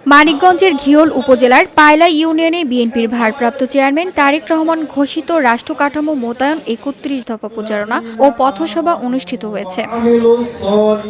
মানিকগঞ্জের ঘিওল উপজেলার পায়লা ইউনিয়নে বিএনপির ভারপ্রাপ্ত চেয়ারম্যান তারেক রহমান ঘোষিত রাষ্ট্রকাঠামো মোতায়েন ৩১ দফা প্রচারণা ও পথসভা অনুষ্ঠিত হয়েছে।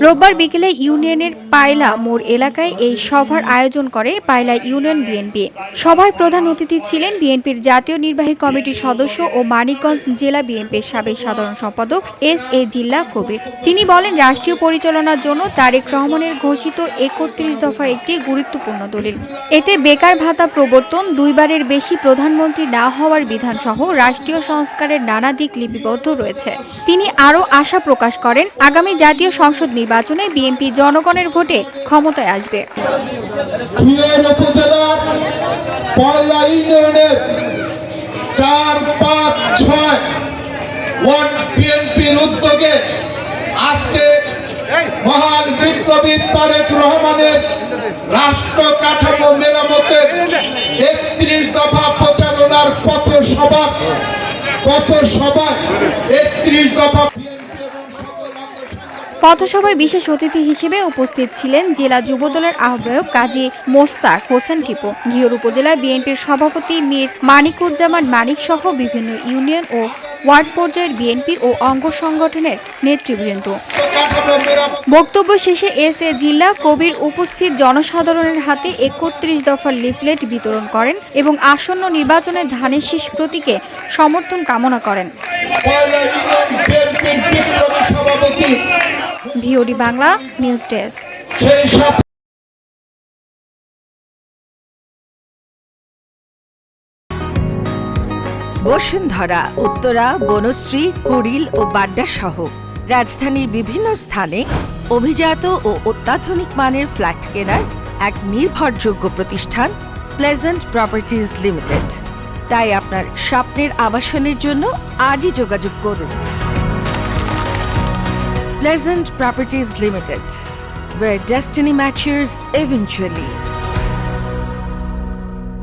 রোববার বিকেলে ইউনিয়নের পায়লা মোড় এলাকায় এই সভার আয়োজন করে পায়লা ইউনিয়ন বিএনপি। সভায় প্রধান অতিথি ছিলেন বিএনপির জাতীয় নির্বাহী কমিটির সদস্য ও মানিকগঞ্জ জেলা বিএনপির সাবেক সাধারণ সম্পাদক এস.এ. জিল্লা কবির। তিনি বলেন, রাষ্ট্রীয় পরিচালনার জন্য তারেক রহমানের ঘোষিত ৩১ দফা একটি গুরুত্বপূর্ণ দলিল। এতে বেকার ভাতা প্রবর্তন, দুইবারের বেশি প্রধানমন্ত্রী না হওয়ার বিধানসহ রাষ্ট্রীয় সংস্কারের নানা দিক লিপিবদ্ধ রয়েছে। তিনি আরও আশা প্রকাশ করেন, আগামী জাতীয় সংসদ নির্বাচনে বিএনপি জনগণের ভোটে ক্ষমতায় আসবে। উদ্যোগে আজকে মহান বিপ্লবী তারেক রহমানের রাষ্ট্র কাঠামো মেরামতের ৩১ দফা প্রচারণার পথসভায় ৩১ দফা। পথসভায় বিশেষ অতিথি হিসেবে উপস্থিত ছিলেন জেলা যুবদলের আহ্বায়ক কাজী মোস্তাক হোসেন টিপু, ঘিওর উপজেলা বিএনপির সভাপতি মীর মানিকুজ্জামান মানিক সহ বিভিন্ন ইউনিয়ন ও ওয়ার্ড পর্যায়ের বিএনপি ও অঙ্গ সংগঠনের নেতৃবৃন্দ। বক্তব্য শেষে এস.এ. জিল্লা কবির উপস্থিত জনসাধারণের হাতে ৩১ দফার লিফলেট বিতরণ করেন এবং আসন্ন নির্বাচনে ধানের শীষ প্রতীকে সমর্থন কামনা করেন। VOD Bangla news desk. Bashundhara, Uttara, Banasree, Kuril ও বাড্ডা সহ রাজধানীর বিভিন্ন স্থানে অভিজাত ও অত্যাধুনিক মানের ফ্ল্যাট কেনার এক নির্ভরযোগ্য প্রতিষ্ঠান প্লেজেন্ট প্রপার্টিজ লিমিটেড। তাই আপনার স্বপ্নের আবাসনের জন্য আজই যোগাযোগ করুন। Pleasant Properties Limited, where destiny matches eventually.